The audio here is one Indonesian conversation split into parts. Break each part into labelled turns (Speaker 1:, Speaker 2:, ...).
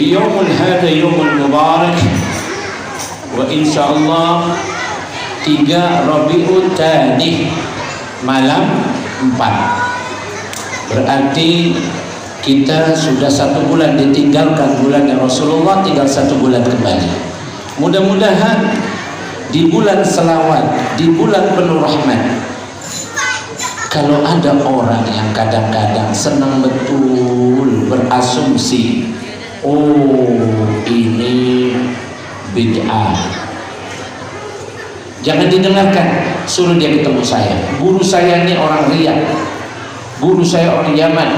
Speaker 1: Yaumul hada yaumul mubarak, wa insyaallah 3 Rabiul Tsani malam 4. Berarti kita sudah 1 bulan ditinggalkan bulan Rasulullah, tinggal 1 bulan kembali. Mudah-mudahan di bulan selawat, di bulan penuh rahmat, kalau ada orang yang kadang-kadang senang betul berasumsi, oh ini bid'ah, jangan didengarkan, suruh dia ketemu saya. Guru saya ini orang Riyadh, guru saya orang Yaman,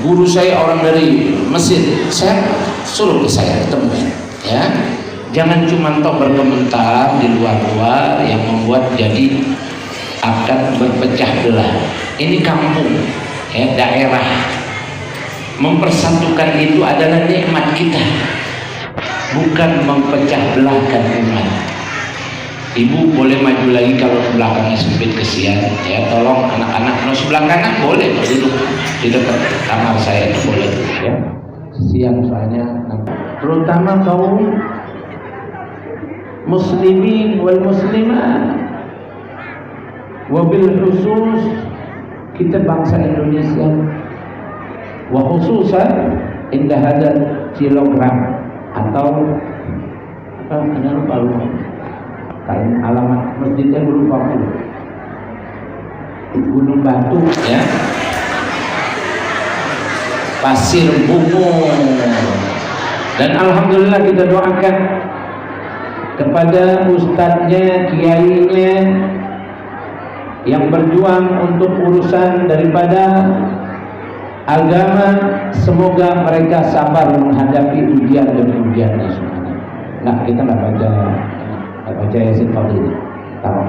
Speaker 1: guru saya orang dari Mesir. Saya suruh ke saya ketemu, ya. Jangan cuma toh berkomentar di luar-luar yang membuat jadi akan berpecah belah. Ini kampung, ya, daerah. Mempersatukan itu adalah nikmat kita, bukan memecah belahkan umat. Ibu boleh maju lagi kalau belakangnya sempit, kesian, ya. Tolong anak-anak no sebelah kanan boleh duduk di dekat kamar saya, itu boleh, ya. Kesian soalnya, terutama kaum muslimin wal muslimat, wabil khusus kita bangsa Indonesia, wa khususan indah ada kilogram atau apa, lupa kalian alamat masjidnya lupa, Gunung Batu, ya, Pasir Bungu. Dan alhamdulillah kita doakan kepada ustadznya, kiainya yang berjuang untuk urusan daripada agama, semoga mereka sabar menghadapi ujian demi ujian semuanya. Nah, kita nggak baca Yasin Fadil, tahu?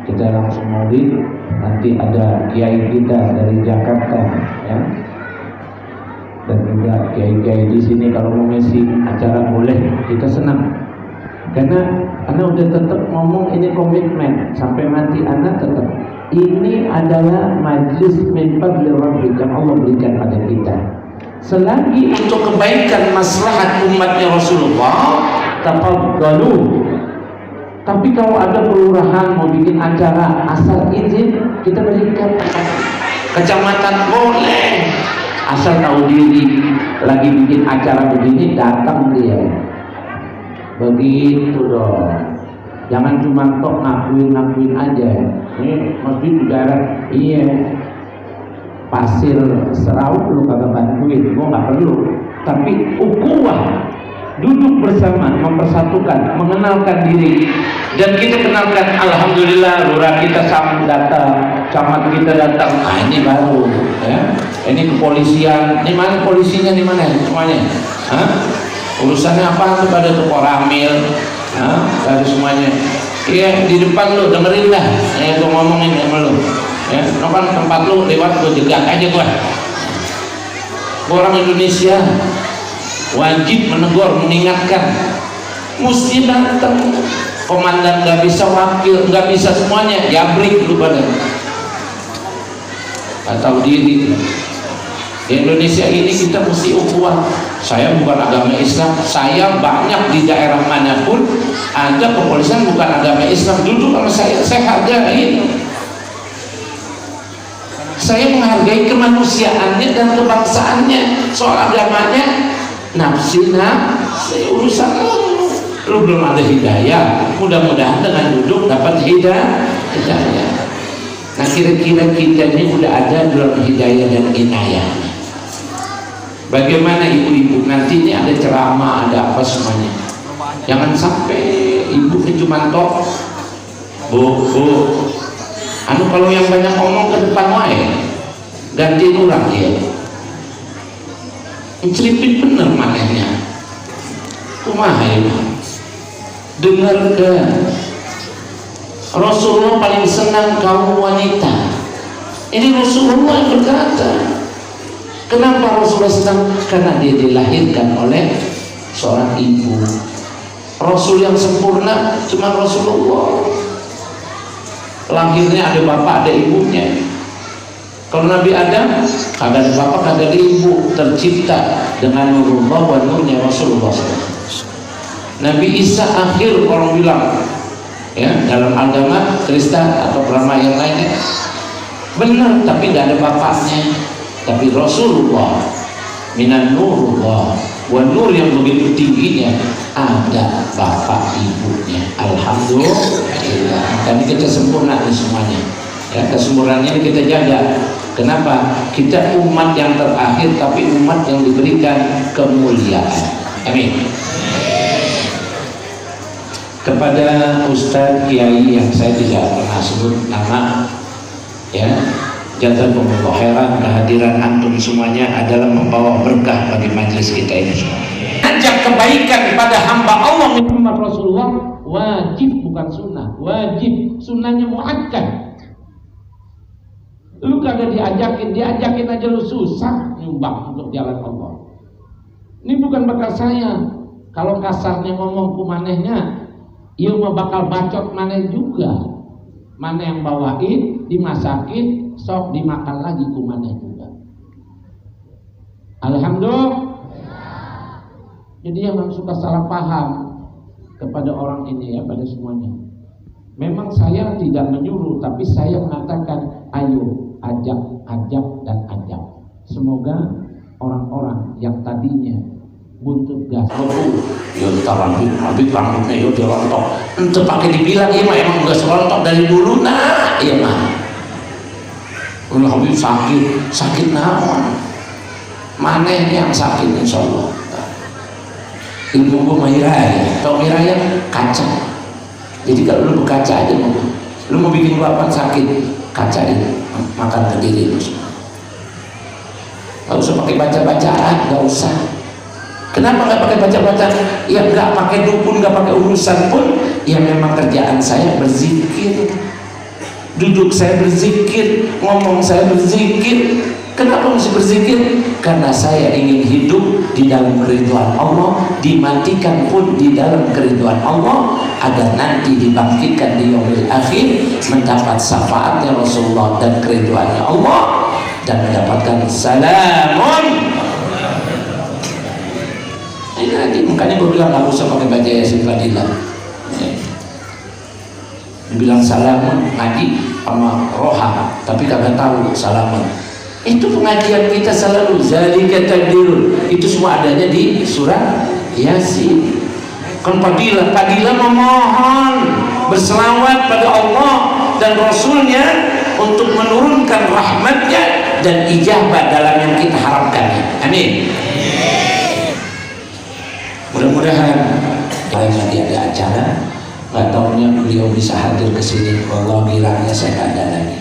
Speaker 1: Kita langsung maulid. Nanti ada kiai kita dari Jakarta, ya, dan juga kiai-kiai di sini kalau mau ngisi acara boleh, kita senang. Karena anak udah tetap ngomong, ini komitmen sampai mati, anak tetap ini adalah majlis min fadli rabbika, Allah berikan pada kita. Selagi untuk kebaikan maslahat umatnya Rasulullah, tafadhalu. Tapi kalau ada kelurahan mau bikin acara asal izin, kita berikan. Kecamatan boleh, asal tahu diri lagi bikin acara begini datang dia. Begitu dong, jangan cuma tok ngakuin aja. Ini masjid di daerah, iya, Pasir Serau lu kagak bantuin, gua nggak perlu. Tapi ukhuwah, duduk bersama, mempersatukan, mengenalkan diri, dan kita kenalkan. Alhamdulillah, lurah kita sama datang, camat kita datang. Ah, ini baru, ya. Ini kepolisian, ini mana polisinya, di mana semuanya? Hah? Urusannya apa kepada tuh koramil, dari semuanya. Iya, di depan lu dengerin lah, gua ngomongin sama lu, ya. Kan tempat lu lewat, gua jegat aja gua. Orang Indonesia wajib menegur, mengingatkan, mesti datang. Komandan nggak bisa, wakil nggak bisa, semuanya jabrik lu pada. Atau diri. Di Indonesia ini kita mesti ukhuwah. Saya bukan agama Islam, saya banyak di daerah manapun ada kepolisian bukan agama Islam, duduk sama saya hargai. Saya menghargai kemanusiaannya dan kebangsaannya. Soal agamanya nafsi urusan lu belum ada hidayah. Mudah-mudahan dengan duduk dapat hidayah. Nah, kira-kira kita ini udah ada dalam hidayah dan inayah. Bagaimana ibu-ibu nanti ini ada ceramah, ada apa semuanya. Jangan sampai ibu cuma tok bu, kalau yang banyak ngomong ke depan wae, ganti orang ya. Mencelipin bener makanya. Kumaha ya? Dengarkan. Rasulullah paling senang kaum wanita. Ini Rasulullah yang berkata. Kenapa Rasulullah senang? Karena dia dilahirkan oleh seorang ibu. Rasul yang sempurna cuma Rasulullah. Lahirnya ada bapak, ada ibunya. Kalau Nabi Adam kagak ada bapak, kagak ada ibu, tercipta dengan nurullah wa nurnya Rasulullah SAW. Nabi Isa akhir orang bilang, ya, dalam agama Kristen atau agama yang lainnya benar, tapi tidak ada bapaknya. Tapi Rasulullah minan nurullah wa nur yang begitu tingginya ada bapak ibunya. Alhamdulillah. Kami kita sempurna di semuanya. Ya, kesempurnaannya kita jaga. Kenapa? Kita umat yang terakhir, tapi umat yang diberikan kemuliaan. Amin. Kepada Ustadz Kiai yang saya tidak pernah sebut nama, ya, jazakumullah khairan, kehadiran antum semuanya adalah membawa berkah bagi majelis kita ini semua. Ajak kebaikan pada hamba Allah Muhammad Rasulullah wajib, bukan sunnah. Wajib, sunnahnya muakkad. Lu kagak diajakin aja lu susah nyumbang untuk jalan Allah. Ini bukan bakal saya. Kalau kasarnya ngomong kumanehnya, ieu mah bakal bacot maneh juga. Mana yang bawain, dimasakin, sok dimakan lagi kumaneh juga. Alhamdulillah. Jadi yang suka salah paham kepada orang ini, ya, pada semuanya. Memang saya tidak menyuruh, tapi saya mengatakan ayo ajak dan ajak. Semoga orang-orang yang tadinya buntut gas, ya tapi rambutnya ya dirontok, ente pakai dibilang iya mah emang gas rontok dari dulu, nah iya mah Habib sakit naon, mana yang sakit insyaallah. Ibu Mairaya, tau Mairaya kaca. Jadi kalau lu berkaca aja, lu mau bikin bapak sakit, kacain, makan sendiri lu semua. Gak usah pakai baca-bacaan, gak usah. Kenapa nggak pakai baca-bacaan? Ya nggak pakai dukun, nggak pakai urusan pun. Ya memang kerjaan saya berzikir, duduk saya berzikir, ngomong saya berzikir. Kenapa mesti berzikir? Karena saya ingin hidup di dalam keridhaan Allah, dimatikan pun di dalam keridhaan Allah, agar nanti dibangkitkan di yaumil akhir mendapat syafaatnya Rasulullah dan keridhaannya Allah, dan mendapatkan salamun. Ini nanti makanya gue bilang gak usah pakai baju Yasin Fadilah. Dibilang salamun ngaji sama roha, tapi kagak tahu salamun. Itu pengajian kita selalu zalika takdirun. Itu semua adanya di surah Yasin. Kan Fadilah memohon berselawat pada Allah dan Rasulnya untuk menurunkan rahmatnya dan ijabah dalam yang kita harapkan. Amin. Mudah-mudahan kalau nanti ada acara, nggak tahunya beliau bisa hadir ke sini. Kalau bilangnya saya nggak ada lagi.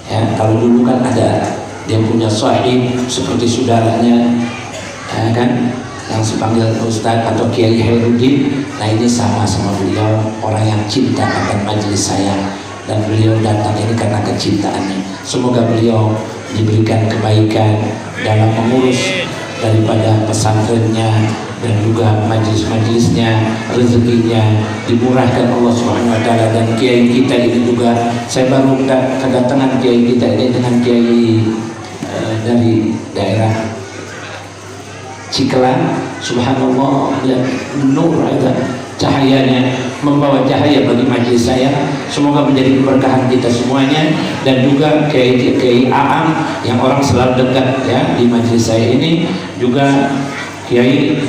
Speaker 1: Ya, kalau dulu kan ada, dia punya sahib seperti saudaranya, ya kan, yang dipanggil Ustadz atau Kiai Hairudin. Nah ini sama beliau, orang yang cinta akan majelis saya, dan beliau datang ini karena kecintaannya. Semoga beliau diberikan kebaikan dalam mengurus daripada pesantrennya dan juga majelis-majelisnya, rezekinya dimurahkan Allah Subhanahu wa taala. Dan kiai kita ini juga, saya baru kedatangan kiai kita ini dengan kiai dari daerah Cikelan. Subhanallah, ya, nur ada cahayanya, membawa cahaya bagi majelis saya. Semoga menjadi keberkahan kita semuanya. Dan juga Kiai Aam yang orang selalu dekat, ya, di majelis saya ini, juga Kiai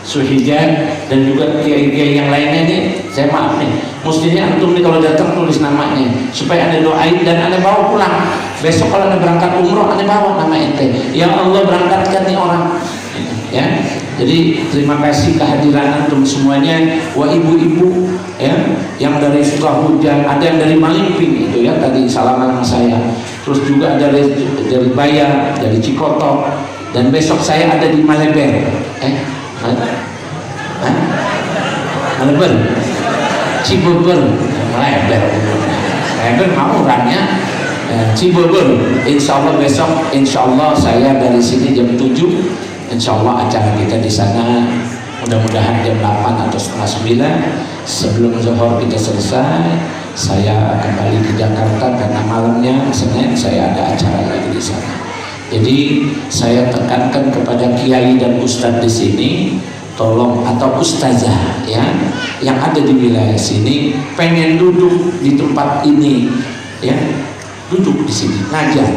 Speaker 1: Suhijan, dan juga kiai-kiai yang lainnya nih. Saya maaf nih, mestinya antum nih kalau datang tulis namanya supaya anda doain dan anda bawa pulang. Besok kalau anda berangkat umroh, anda bawa nama ente. Ya Allah, berangkatkan nih orang, ya. Jadi terima kasih kehadiran antum semuanya. Wah, ibu-ibu, ya, yang dari Sukahujan, ada yang dari Malimping itu, ya, tadi salaman sama saya. Terus juga ada dari Bayar, dari Cikoto, dan besok saya ada di Maleber. Maleber, Cibubur, Maleber mau orangnya, Cibubur. Insya Allah besok, insya Allah saya dari sini jam 7. Insya Allah acara kita di sana mudah-mudahan jam 8 atau setengah 9 sebelum zuhur kita selesai. saya kembali ke Jakarta karena malamnya Senin saya ada acara lagi di sana. Jadi saya tekankan kepada kiai dan ustadz di sini, tolong, atau ustazah ya yang ada di wilayah sini pengen duduk di tempat ini ya, duduk di sini ngajar.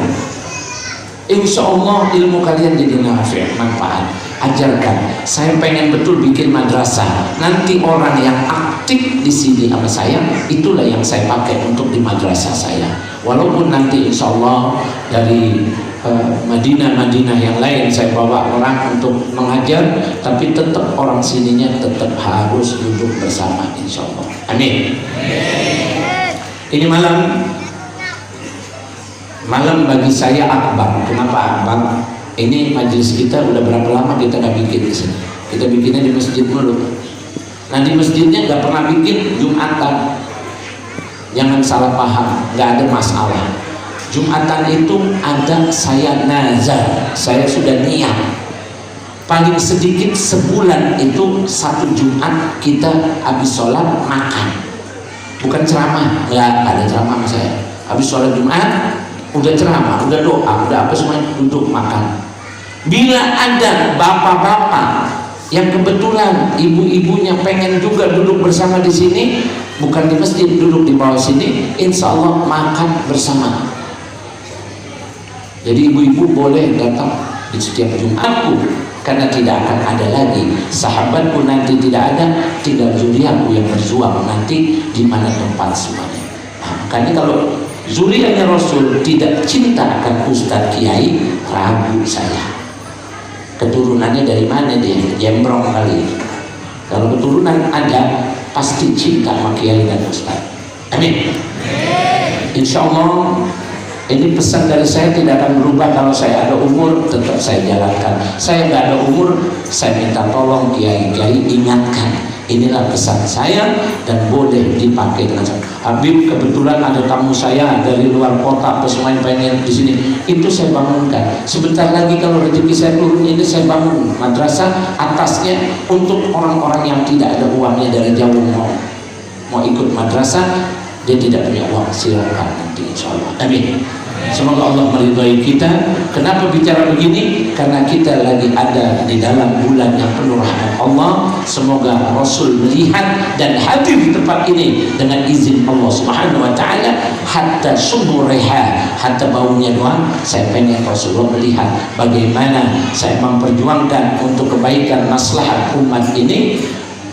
Speaker 1: Insya Allah ilmu kalian jadi nafi', manfaat. Ajarkan. Saya pengen betul bikin madrasah. Nanti orang yang aktif di sini sama saya, itulah yang saya pakai untuk di madrasah saya. Walaupun nanti insya Allah dari Madinah yang lain saya bawa orang untuk mengajar, tapi tetap orang sininya tetap harus duduk bersama insya Allah. Amin. Ini malam bagi saya akbar. Kenapa akbar? Ini majelis kita udah berapa lama kita nggak bikin di sini? Kita bikinnya di masjid dulu. Nah di masjidnya nggak pernah bikin Jumatan. Jangan salah paham, nggak ada masalah. Jumatan itu ada saya nazar, saya sudah niat. Paling sedikit sebulan itu satu Jumat kita habis sholat makan. Bukan ceramah, nggak ada ceramah sama saya. Habis sholat Jumat udah ceramah, udah doa, udah apa semuanya, duduk makan. Bila ada bapak-bapak yang kebetulan ibu-ibunya pengen juga duduk bersama di sini, bukan di masjid, duduk di bawah sini, insya Allah makan bersama. Jadi ibu-ibu boleh datang di setiap Jumatku, karena tidak akan ada lagi sahabatku nanti tidak ada, tinggal zuriatku yang berjuang nanti di mana tempat semuanya. Nah, makanya kalau zuriatnya Rasul tidak cinta akan Ustadz Kiai, ragu saya. Keturunannya dari mana dia? Jembrong kali. Kalau keturunan ada, pasti cinta sama Kiai dan Ustadz. Amin. Insya Allah ini pesan dari saya tidak akan berubah. Kalau saya ada umur tetap saya jalankan. Saya nggak ada umur, saya minta tolong kiai-kiai ingatkan. Inilah pesan saya dan boleh dipakai dengan saya. Habib kebetulan ada tamu saya dari luar kota, pesemuanya pengen di sini. Itu saya bangunkan. Sebentar lagi kalau rezeki saya turun ini saya bangun madrasah atasnya untuk orang-orang yang tidak ada uangnya dari jauh mau ikut madrasah, dia tidak punya uang, silakan nanti insya Allah. Amin. Semoga Allah meridhai kita. Kenapa bicara begini? Karena kita lagi ada di dalam bulan yang penuh rahmat Allah. Semoga Rasul melihat dan hadir di tempat ini dengan izin Allah Subhanahu wa taala, hatta sumur reha, hatta baunya doang. Saya pengen Rasulullah melihat bagaimana saya memperjuangkan untuk kebaikan maslahat umat ini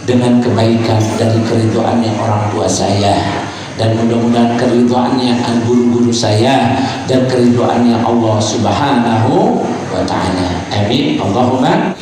Speaker 1: dengan kebaikan dari keridhaannya orang tua saya, dan mudah-mudahan keridhaannya guru-guru saya dan keridhaannya Allah Subhanahu wa taala. Amin. Allahumma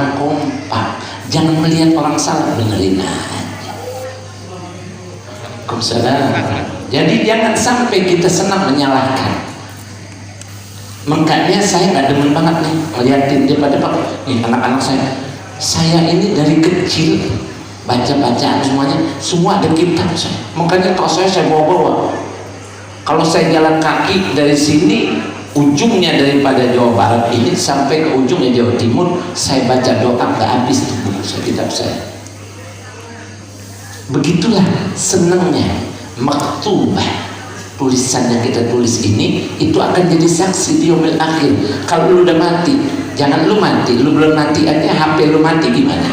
Speaker 2: orang kompak, jangan melihat orang salah, dengerin aja. Jadi jangan sampai kita senang menyalahkan. Makanya saya nggak demen banget nih ngeliatin dia pada nih anak-anak saya ini dari kecil baca-bacaan semuanya, semua ada kitab saya. Makanya kalau saya bawa-bawa. Kalau saya jalan kaki dari sini, ujungnya daripada Jawa Barat ini sampai ke ujungnya Jawa Timur, saya baca doa nggak habis tuh buku saya, kitab saya. Begitulah senangnya maktubah, tulisan yang kita tulis ini itu akan jadi saksi di yaumil akhir. Kalau lu udah mati, jangan lu mati, lu belum mati aja HP lu mati gimana?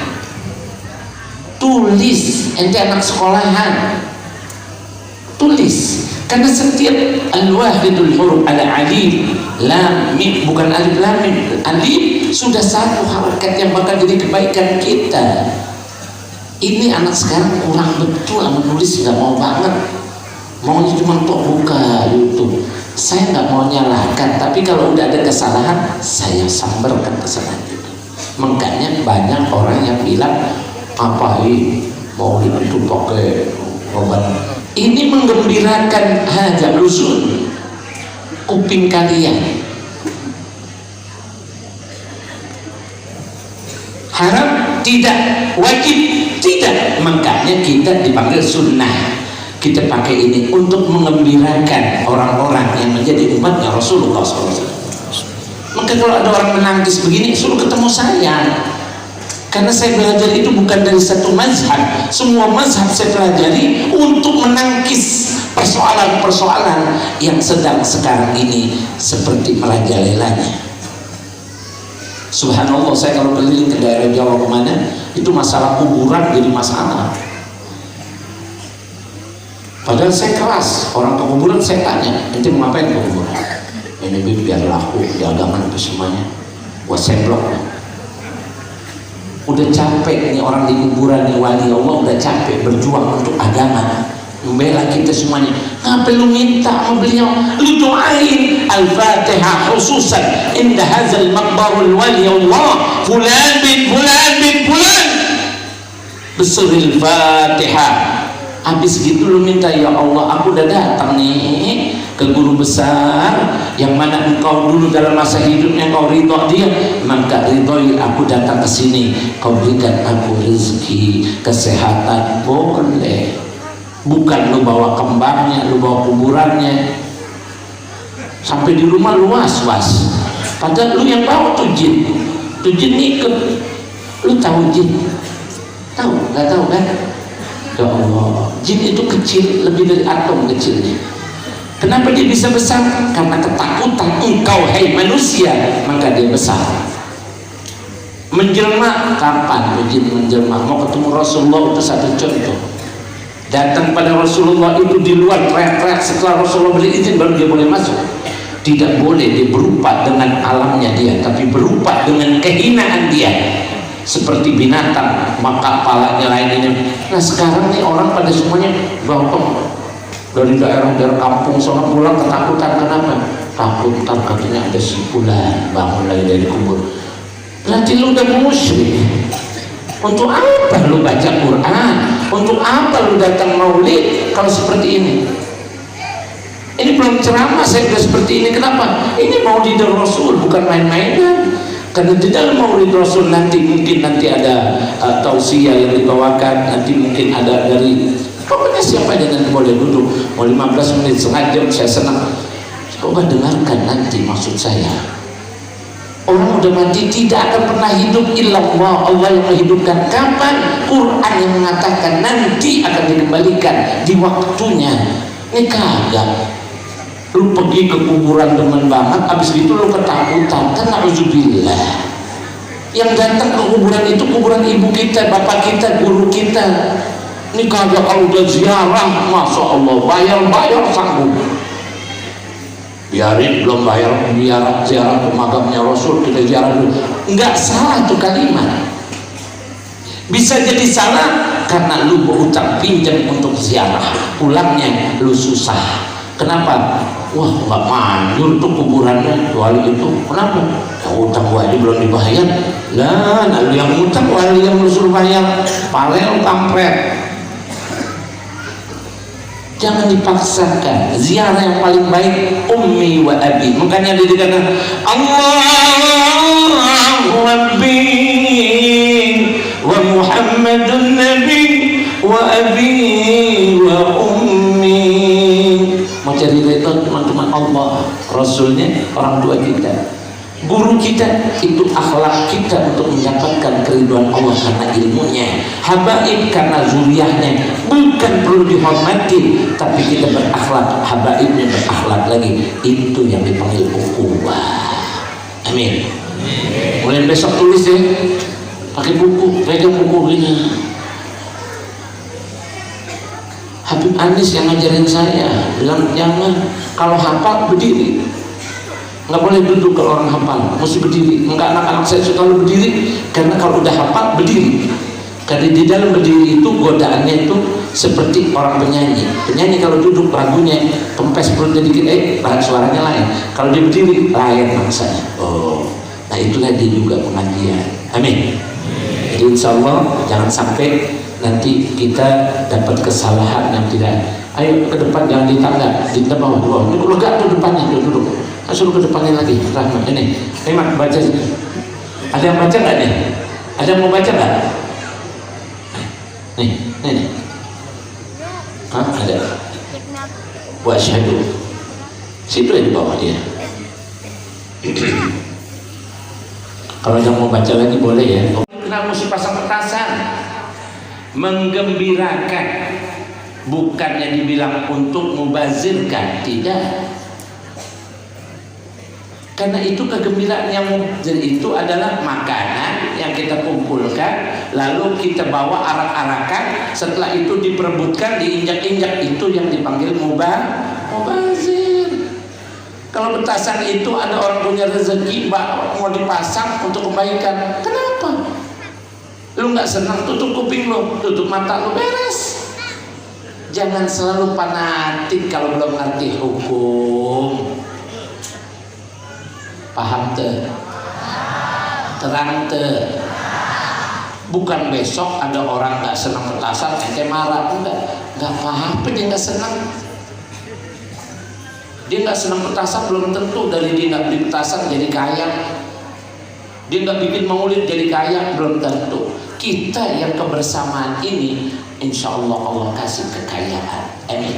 Speaker 2: Tulis, ente anak sekolahan, tulis. Karena setiap al-wahidul huruf ada alif, lam, mim, bukan alif lam mim. Alif sudah satu harakat yang bakal jadi kebaikan kita. Ini anak sekarang kurang betul menulis, nggak mau banget. Maunya cuma buka YouTube. Saya nggak mau nyalahkan, tapi kalau udah ada kesalahan, saya sambarkan kesalahan itu. Makanya banyak orang yang bilang, ngapain mau itu pakai obat? Ini menggembirakan hajat lusun kuping kalian. Haram tidak, wajib tidak. Makanya kita dipanggil sunnah. Kita pakai ini untuk mengembirakan orang-orang yang menjadi umatnya Rasulullah SAW. Maka kalau ada orang menangis begini, suruh ketemu saya. Karena saya belajar itu bukan dari satu mazhab. Semua mazhab saya pelajari untuk menangkis persoalan-persoalan yang sedang sekarang ini seperti merajalelanya. Subhanallah, saya kalau keliling ke daerah Jawa kemana, itu masalah kuburan jadi masalah. Padahal saya keras, orang ke kuburan saya tanya, ente mau ngapain ke kuburan? Ini biar laku, dagangan itu semuanya. Wah, saya blok. Udah capek nih orang di kuburan nih, wali Allah udah capek berjuang untuk agama, membela kita semuanya. Ngapain lu minta sama beliau? Lu doain Al-Fatihah khususan inda hazal maqbarul wali Allah fulan bin fulan bin fulan besuril Fatihah. Habis gitu lu minta, ya Allah, aku udah datang nih ke guru besar yang mana engkau dulu dalam masa hidupnya kau ridho dia, maka ridhoi aku datang ke sini, kau berikan aku rezeki, kesehatan. Boleh. Bukan lu bawa kembangnya, lu bawa kuburannya. Sampai di rumah lu was-was. Padahal lu yang bawa tuh jin. Tuh jin ikut. Lu tahu jin? Tahu? Gak tahu kan? Ya Allah, jin itu kecil, lebih dari atom kecilnya. Kenapa dia bisa besar? Karena ketakutan engkau, hai manusia, maka dia besar. Menjelma, kapan jin menjelma? Mau ketemu Rasulullah itu satu contoh. Datang pada Rasulullah itu di luar teriak-teriak, setelah Rasulullah beri izin baru dia boleh masuk. Tidak boleh dia berupa dengan alamnya dia, tapi berupa dengan kehinaan dia. Seperti binatang, maka kepalanya lain ini. Nah sekarang nih orang pada semuanya bawa dari daerah-daerah kampung sana pulang ketakutan. Kenapa? Takut ntar katanya ada si fulan bangun lagi dari kubur. Berarti lu udah musyrik. Untuk apa lu baca Quran? Untuk apa lu datang maulid kalau seperti ini? Ini belum ceramah saya udah seperti ini. Kenapa? Ini maulid Rasul, bukan main-mainan. Karena di dalam maulid Rasul nanti mungkin ada tausiah yang dibawakan, nanti mungkin ada dari pokoknya siapa aja nanti boleh duduk, mau 15 menit, setengah jam, saya senang. Coba dengarkan nanti maksud saya. Orang udah mati tidak akan pernah hidup illallah, Allah yang menghidupkan. Kapan? Quran yang mengatakan nanti akan dikembalikan di waktunya. Ini kagak. Lu pergi ke kuburan demen banget, abis itu lu ketakutan, kan na'udzubillah. Yang datang ke kuburan itu kuburan ibu kita, bapak kita, guru kita. Ini kagak kalau udah ziarah, masya Allah, bayar sanggup. Biarin belum bayar ziarah ke makamnya Rasul, kita ziarah dulu. Enggak salah tuh kalimat. Bisa jadi salah karena lu berutang pinjam untuk ziarah, pulangnya lu susah. Kenapa? Wah, nggak manjur tuh kuburannya wali itu. Kenapa? Ya utang gua aja belum dibayar. Lah, lalu yang utang wali yang suruh bayar. Palel kampret. Jangan dipaksakan. Ziarah yang paling baik ummi wa abi. Makanya dia dikatakan Allahu Rabbi wa Muhammadun Nabi wa abi wa ummi. Mau cari redha teman-teman Allah, Rasulnya, orang tua kita, guru kita, itu akhlak kita untuk mendapatkan keriduan Allah karena ilmunya, habaib karena zuriyahnya. Bukan perlu dihormati, tapi kita berakhlak, habaibnya berakhlak lagi. Itu yang dipanggil ukhuwah. Amin. Mulai besok tulis ya, pakai buku, pegang buku ini. Habib Anis yang ngajarin saya, bilang jangan kalau hafal berdiri, nggak boleh duduk kalau orang hafal, mesti berdiri. Enggak, anak-anak saya suka berdiri karena kalau udah hafal berdiri. Karena di dalam berdiri itu godaannya itu seperti orang penyanyi. Penyanyi kalau duduk lagunya kempes perutnya dikit, suaranya lain. Kalau dia berdiri lain maksanya. Oh, nah itulah dia juga pengajian. Amin. Jadi insya Allah jangan sampai nanti kita dapat kesalahan yang tidak. Ayo ke depan, jangan di tangga, di bawah. Ini lega tuh depannya, duduk. Suruh ke depannya lagi. Rahmat ini. Mak baca sini. Ada yang baca nggak nih? Ada yang mau baca nggak? Nih. Hah, ada. Wa asyhadu. Situ ya di bawah dia. Kalau yang mau baca lagi boleh ya. Kenapa mesti pasang petasan? Menggembirakan, bukannya dibilang untuk mubazirkan, tidak. Karena itu kegembiraan yang mubazir itu adalah makanan yang kita kumpulkan, lalu kita bawa arak-arakan, setelah itu diperebutkan, diinjak-injak, itu yang dipanggil mubazir. Kalau petasan itu ada orang punya rezeki, mau dipasang untuk kebaikan, kenapa? Lu nggak senang, tutup kuping lu, tutup mata lu, beres. Jangan selalu fanatik kalau belum ngerti hukum. Paham te? Terang te? Bukan besok ada orang nggak senang petasan, ente marah, nggak paham, dia nggak senang. Dia nggak senang petasan belum tentu dari dia nggak beli petasan jadi kaya. Dia nggak bikin maulid jadi kaya belum tentu. Kita yang kebersamaan ini, insya Allah Allah kasih kekayaan. Amin.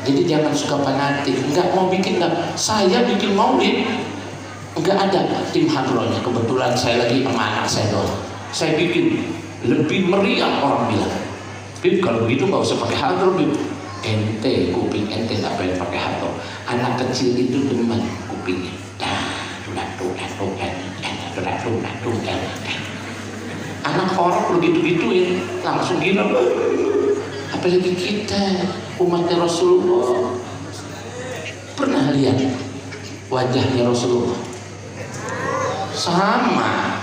Speaker 2: Jadi jangan suka fanatik. Nggak mau bikin, nggak. Saya bikin maulid, nggak ada tim hadronya. Kebetulan saya lagi sama anak saya doang. Saya bikin lebih meriah, orang bilang. Bib, kalau begitu nggak usah pakai hadro, Bib. Ente kuping ente nggak pengen pakai hadro. Anak kecil itu demen kupingnya. Anak orang begitu-gituin langsung gila. Apalagi kita umatnya Rasulullah. Pernah lihat wajahnya Rasulullah? Sama.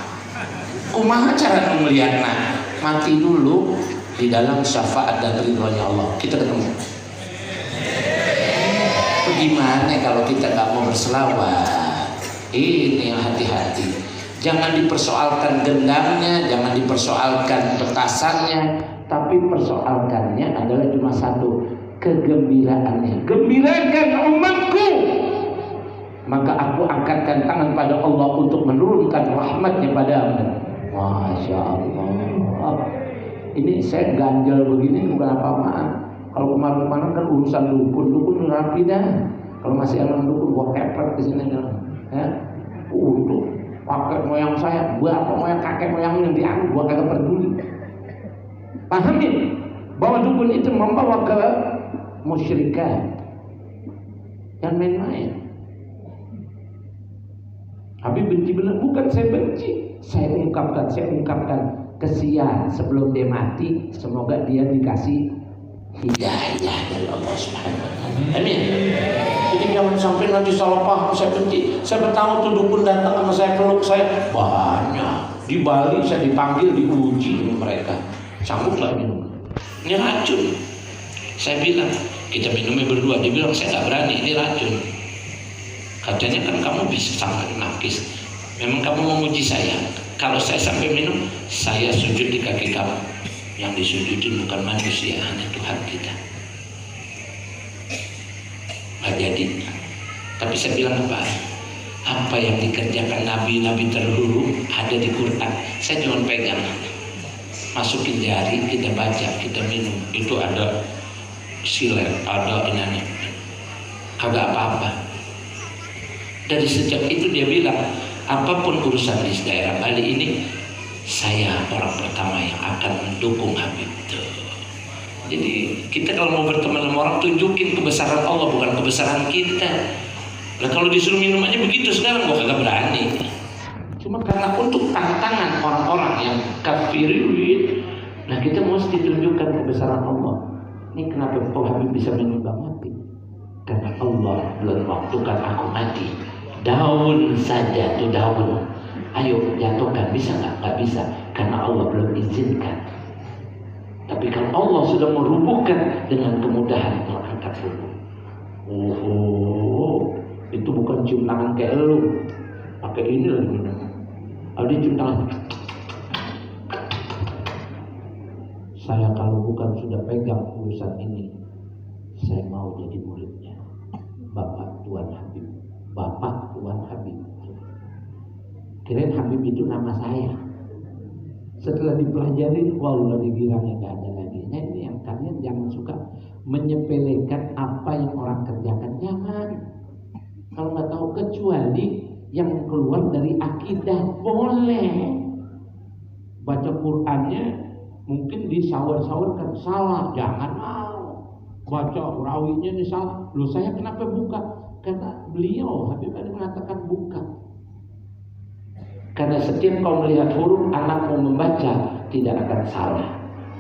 Speaker 2: Kumaha cara melihatnya? Mati dulu di dalam syafaat dan ridhonya Allah. Kita ketemu. Bagaimana kalau kita nggak mau berselawat? Ini yang hati-hati. Jangan dipersoalkan gendangnya, jangan dipersoalkan petasannya, tapi persoalkannya adalah cuma satu, kegembiraannya. Gembirakan umatku, maka aku angkatkan tangan pada Allah untuk menurunkan rahmatnya padamu. Masya Allah. Ini saya ganjal begini bukan apa-apaan. Kalau kemarin-kemarin kan urusan dukun rapi dah. Kalau masih orang dukun gua kepret di sini dah. Ya, untuk kakek moyang saya, bapak moyang kakek moyang yang dianggap, gua kagak peduli. Pahamin bahwa dukun itu membawa ke musyrikan, jangan main-main. Habib benci benar, bukan saya benci, saya ungkapkan kesian sebelum dia mati, semoga dia dikasih hidayah dari Allah Subhanahu wa taala. Amin. Jadi jangan sampai nanti salah paham, saya benci. Saya tahu tuh dukun datang sama saya, peluk saya banyak. Di Bali saya dipanggil, diuji dengan mereka. Sanggup lah minum. Ini racun. Saya bilang, kita minumnya berdua. Dia bilang, saya nggak berani, ini racun. Katanya kan kamu bisa sangat nakis. Memang kamu mau uji saya? Kalau saya sampai minum, saya sujud di kaki kamu. Yang disujudin bukan manusia, hanya Tuhan kita. Nggak jadi. Tapi saya bilang apa yang dikerjakan nabi-nabi terdahulu ada di Quran. Saya cuma pegang, masukin jari, kita baca, kita minum. Itu ada silet, ada ini, kagak apa-apa. Dari sejak itu dia bilang, apapun urusan di daerah Bali ini, saya orang pertama yang akan mendukung Habib. Jadi kita kalau mau berteman sama orang, tunjukin kebesaran Allah, bukan kebesaran kita. Nah kalau disuruh minum aja begitu sekarang, gua kagak berani. Cuma karena untuk tantangan orang-orang yang kafirin, nah kita mesti tunjukkan kebesaran Allah. Ini kenapa Pak Habib bisa menyumbang mati? Karena Allah belum waktukan aku mati. Daun saja tuh daun, ayo jatuhkan, bisa nggak? Nggak bisa, karena Allah belum izinkan. Tapi kalau Allah sudah merubuhkan, dengan kemudahan Allah angkat rubuh. Itu bukan cium tangan kayak lu, pakai ini lagi. Ada cium tangan. Saya kalau bukan sudah pegang urusan ini, saya mau jadi muridnya Bapak Tuan Habib. Bapak Tuan Habib. Kirain Habib itu nama saya. Setelah dipelajari, wallah digilangnya nggak ada lagi. Nah ini yang kalian jangan suka menyepelekan apa yang orang kerjakan. Jangan. Kalau nggak tahu, kecuali yang keluar dari akidah boleh. Baca Qur'annya mungkin disawar-sawarkan, salah, jangan mau. Baca rawinya ini salah. Loh saya kenapa buka? Karena beliau Habib Ali mengatakan buka. Karena setiap kau melihat huruf anakmu membaca, tidak akan salah,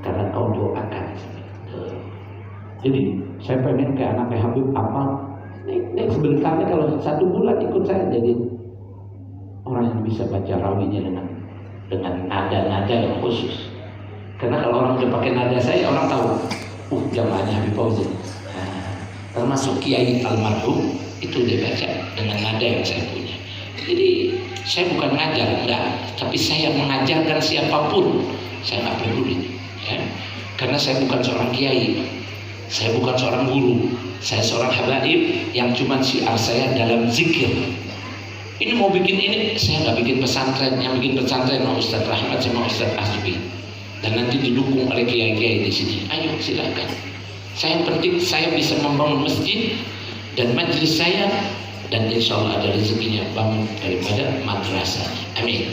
Speaker 2: karena kau doakan. Jadi saya pengen ke anaknya Habib apa? Nih sebentarnya kalau 1 bulan ikut saya jadi orang yang bisa baca rawinya dengan nada-nada yang khusus. Karena kalau orang udah pakai nada saya, orang tahu, jamaahnya Habib Fauzan. Termasuk Kiai almarhum itu dia baca dengan nada yang saya punya. Jadi saya bukan ngajar, enggak, tapi saya mengajarkan siapapun, saya nggak peduli, ya. Karena saya bukan seorang kiai, saya bukan seorang guru, saya seorang habaib yang cuma syiar saya dalam zikir. Ini mau bikin ini, saya nggak bikin pesantren, yang bikin pesantren mau Ustadz Rahmat sama Ustadz Asbi, dan nanti didukung oleh kiai-kiai di sini. Ayo silakan. Saya penting saya bisa membangun masjid dan majelis saya, dan insya Allah ada rezekinya bangun daripada madrasah. Amin.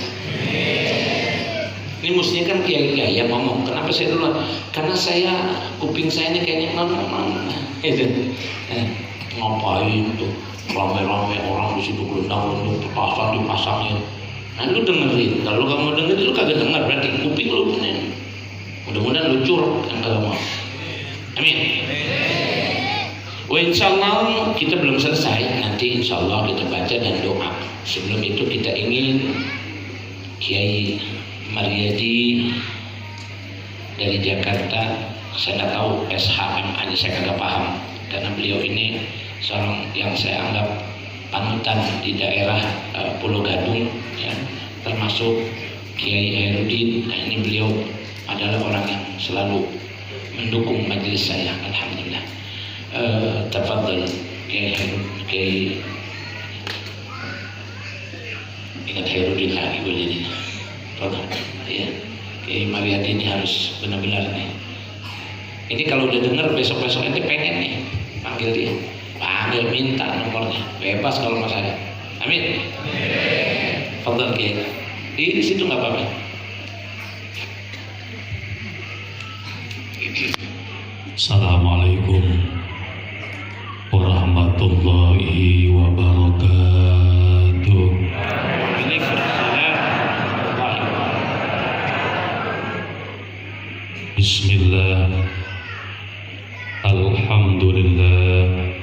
Speaker 2: Ini mestinya kan kiai-kiai yang ngomong. Kenapa saya dulu? Karena saya kuping saya ini kayaknya ngomong. Ngapain tuh rame-rame orang di situ gelendang-gelendang petasan dipasangin. Nah lu dengerin. Kalau kamu dengerin, lu kagak denger, berarti kuping lu bener. Mudah-mudahan lu curug yang kagak mau. Amin. Insya Allah kita belum selesai. Nanti insya Allah kita baca dan doa. Sebelum itu kita ingin Kiai Mariadi dari Jakarta, saya nggak tahu SHM aja, saya kagak paham, karena beliau ini seorang yang saya anggap panutan di daerah Pulau Gadung, ya, termasuk Kiai Hairudin. Nah ini beliau adalah orang yang selalu mendukung majelis saya, alhamdulillah. Tafadhal Kiai ingat Hairudin lagi boleh ini. Ya, Kiai Mariadi ini harus benar-benar nih. Ini kalau udah dengar besok-besok nanti pengen nih panggil dia, panggil minta nomornya, bebas kalau mas ada. Amin. Tafadhal Kiai. Di situ nggak apa-apa.
Speaker 3: Assalamualaikum warahmatullahi wabarakatuh. Bismillah, alhamdulillah,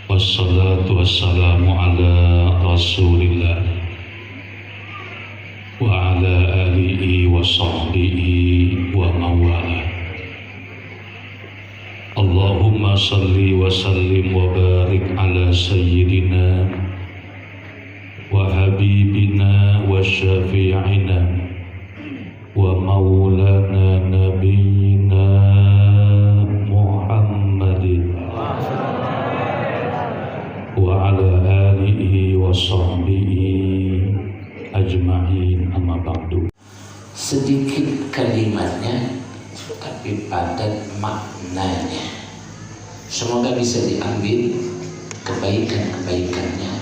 Speaker 3: wassalatu wassalamu ala rasulillah wa ala alihi wa sahbihi wa mawala. salli wa sallim wa barik ala sayyidina wa habibina wa syafi'ina wa maulana nabiyina Muhammadin wa ala alihi wa sahbihi ajma'in, amma ba'du.
Speaker 2: Sedikit kalimatnya tapi padat maknanya. Semoga bisa diambil kebaikan-kebaikannya,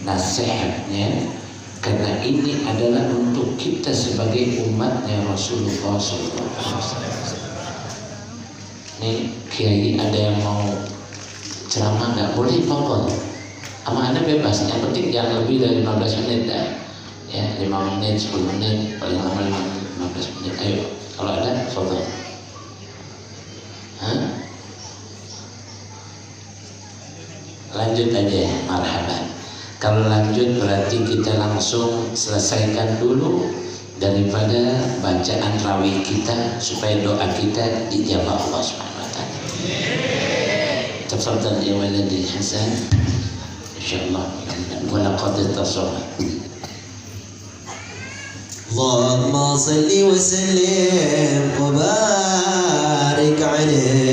Speaker 2: nasihatnya, karena ini adalah untuk kita sebagai umatnya Rasulullah SAW. Nih kiai ada yang mau ceramah nggak boleh pokok, sama anda bebas, yang penting jangan lebih dari 15 menit dah. Ya 5 menit, 10 menit, paling lama 15 menit. Ayo, kalau ada foto. Lanjut aja ya, marhaban. Kalau lanjut berarti kita langsung selesaikan dulu daripada bacaan rawih kita supaya doa kita dijawab Allah Subhanahu wa taala. Tafadhal ya waladi Hasan. Insyaallah wa laqad tasawwar.
Speaker 4: اللهم صل وسلم وبارك عليه